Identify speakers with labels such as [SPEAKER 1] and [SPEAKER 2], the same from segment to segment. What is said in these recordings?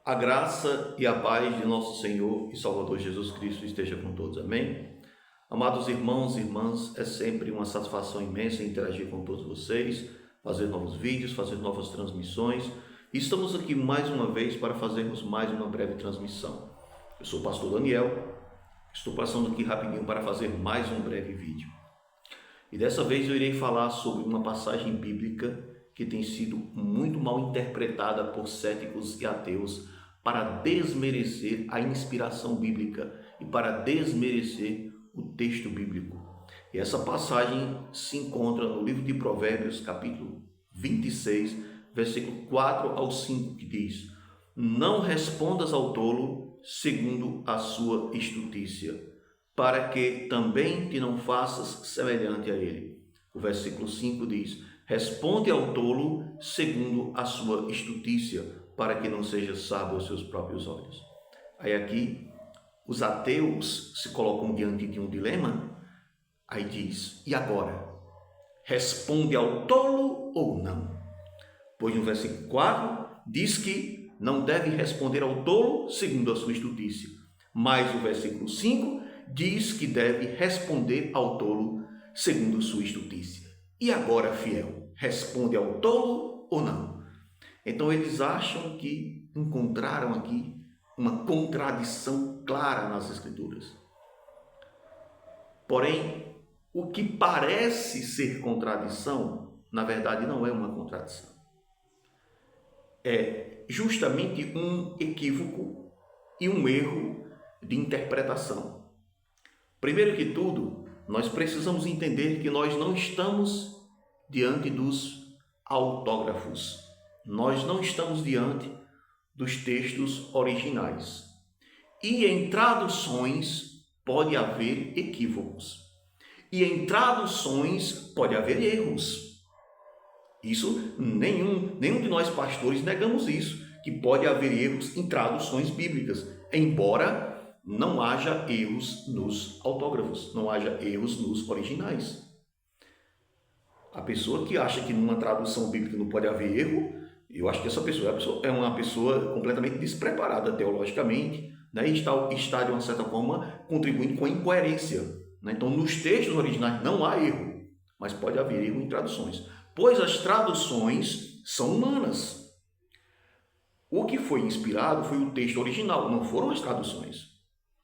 [SPEAKER 1] A graça e a paz de nosso Senhor e Salvador Jesus Cristo esteja com todos. Amém? Amados irmãos e irmãs, é sempre uma satisfação imensa interagir com todos vocês, fazer novos vídeos, fazer novas transmissões. E estamos aqui mais uma vez para fazermos mais uma breve transmissão. Eu sou o pastor Daniel, estou passando aqui rapidinho para fazer mais um breve vídeo. E dessa vez eu irei falar sobre uma passagem bíblica que tem sido muito mal interpretada por céticos e ateus para desmerecer a inspiração bíblica e para desmerecer o texto bíblico. E essa passagem se encontra no livro de Provérbios, capítulo 26, versículo 4 ao 5, que diz: Não respondas ao tolo segundo a sua estutícia, para que também te não faças semelhante a ele. O versículo 5 diz: Responde ao tolo segundo a sua estutícia, para que não seja sábio aos seus próprios olhos. Aí aqui, os ateus se colocam diante de um dilema, aí diz: e agora? Responde ao tolo ou não? Pois no versículo 4 diz que não deve responder ao tolo segundo a sua estutícia, mas o versículo 5 diz que deve responder ao tolo segundo a sua estutícia. E agora, fiel, responde ao tolo ou não? Então eles acham que encontraram aqui uma contradição clara nas Escrituras. Porém, o que parece ser contradição, na verdade não é uma contradição. É justamente um equívoco e um erro de interpretação. Primeiro que tudo, nós precisamos entender que nós não estamos diante dos autógrafos. Nós não estamos diante dos textos originais. E em traduções pode haver equívocos. E em traduções pode haver erros. Isso, nenhum de nós pastores negamos isso, que pode haver erros em traduções bíblicas, embora não haja erros nos autógrafos, não haja erros nos originais. A pessoa que acha que numa tradução bíblica não pode haver erro, eu acho que essa pessoa é uma pessoa completamente despreparada teologicamente, né? E está, de uma certa forma, contribuindo com a incoerência. Né? Então, nos textos originais não há erro, mas pode haver erro em traduções, pois as traduções são humanas. O que foi inspirado foi o texto original, não foram as traduções,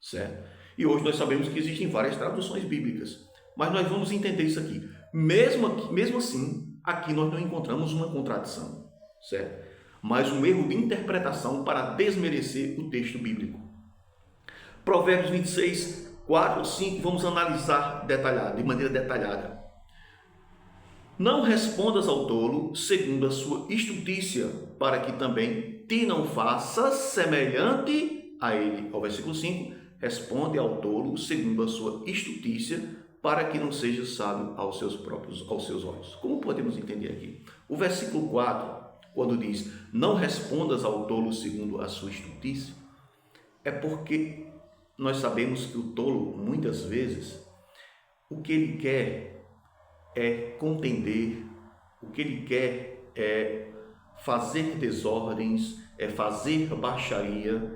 [SPEAKER 1] certo? E hoje nós sabemos que existem várias traduções bíblicas, mas nós vamos entender isso aqui. Mesmo assim, aqui nós não encontramos uma contradição, certo? Mas um erro de interpretação para desmerecer o texto bíblico. Provérbios 26, 4, 5, vamos analisar de maneira detalhada. Não respondas ao tolo segundo a sua estutícia, para que também te não faças semelhante a ele. Ao versículo 5, responde ao tolo segundo a sua estutícia, para que não seja sábio aos seus olhos. Como podemos entender aqui? O versículo 4, quando diz, não respondas ao tolo segundo a sua estutícia, é porque nós sabemos que o tolo, muitas vezes, o que ele quer é contender, o que ele quer é fazer desordens, é fazer baixaria,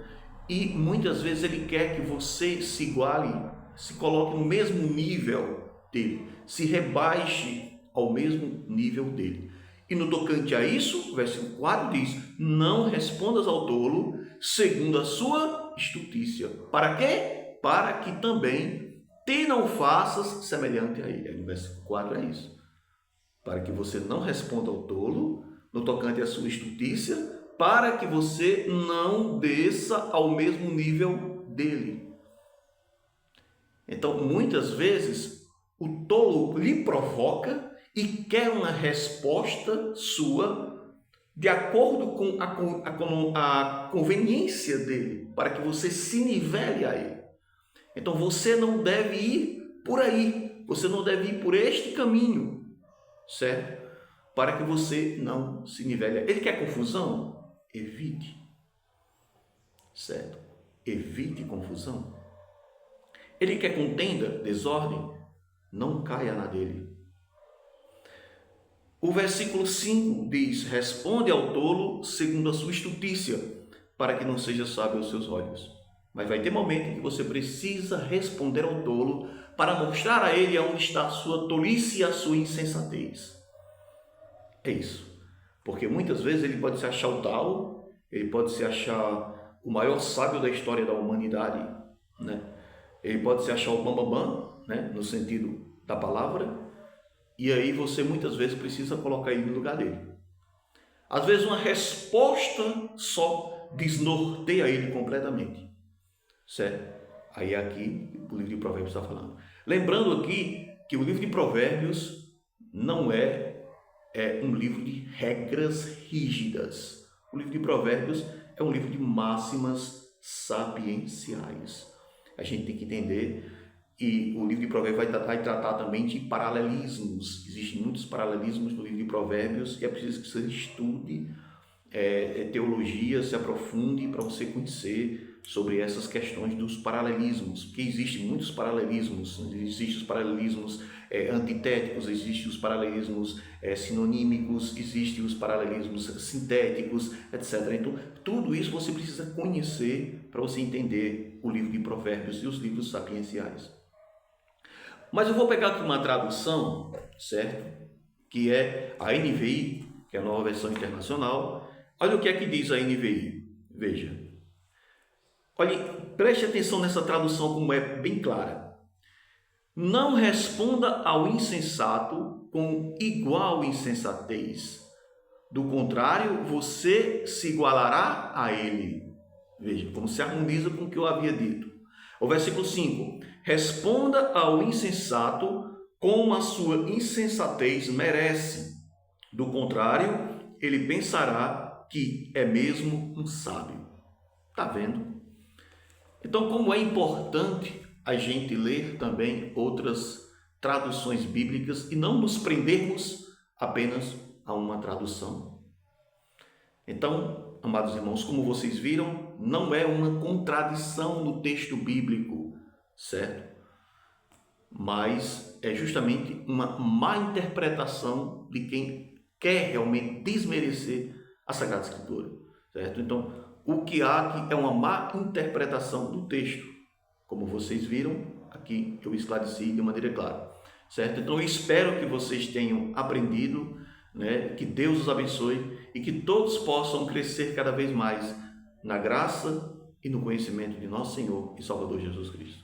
[SPEAKER 1] e muitas vezes ele quer que você se iguale, se coloque no mesmo nível dele, se rebaixe ao mesmo nível dele. E no tocante a isso, o versículo 4 diz, não respondas ao tolo segundo a sua estutícia. Para quê? Para que também te não faças semelhante a ele. Aí no versículo 4 é isso. Para que você não responda ao tolo no tocante à sua estutícia, para que você não desça ao mesmo nível dele. Então, muitas vezes, o tolo lhe provoca e quer uma resposta sua de acordo com a conveniência dele, para que você se nivele a ele. Então você não deve ir por aí, você não deve ir por este caminho, certo? Para que você não se nivele a ele. Ele quer confusão? Evite, certo? Evite confusão. Ele quer contenda, desordem? Não caia na dele. O versículo 5 diz, responde ao tolo segundo a sua estutícia, para que não seja sábio aos seus olhos. Mas vai ter momento em que você precisa responder ao tolo para mostrar a ele onde está a sua tolice e a sua insensatez. É isso. Porque muitas vezes ele pode se achar o tal, ele pode se achar o maior sábio da história da humanidade, né? Ele pode se achar o bambambam, né? No sentido da palavra, e aí você muitas vezes precisa colocar ele no lugar dele. Às vezes uma resposta só desnorteia ele completamente, certo? Aí é aqui o livro de Provérbios está falando. Lembrando aqui que o livro de Provérbios não é um livro de regras rígidas. O livro de Provérbios é um livro de máximas sapienciais. A gente tem que entender, e o livro de Provérbios vai tratar também de paralelismos. Existem muitos paralelismos no livro de Provérbios e é preciso que você estude teologia, se aprofunde para você conhecer sobre essas questões dos paralelismos, porque existem muitos paralelismos. Existem os paralelismos antitéticos, existem os paralelismos sinonímicos, existem os paralelismos sintéticos, etc. Então, tudo isso você precisa conhecer para você entender o livro de Provérbios e os livros sapienciais. Mas eu vou pegar aqui uma tradução, certo? Que é a NVI, que é a Nova Versão Internacional. Olha o que é que diz a NVI. Veja. Olhe, preste atenção nessa tradução como é bem clara. Não responda ao insensato com igual insensatez. Do contrário, você se igualará a ele. Veja, como se harmoniza com o que eu havia dito. O versículo 5. Responda ao insensato como a sua insensatez merece. Do contrário, ele pensará que é mesmo um sábio. Está vendo? Então, como é importante a gente ler também outras traduções bíblicas e não nos prendermos apenas a uma tradução. Então, amados irmãos, como vocês viram, não é uma contradição no texto bíblico, certo? Mas é justamente uma má interpretação de quem quer realmente desmerecer a Sagrada Escritura, certo? Então, o que há aqui é uma má interpretação do texto. Como vocês viram, aqui eu esclareci de maneira clara, certo? Então, eu espero que vocês tenham aprendido, né? Que Deus os abençoe e que todos possam crescer cada vez mais na graça e no conhecimento de nosso Senhor e Salvador Jesus Cristo.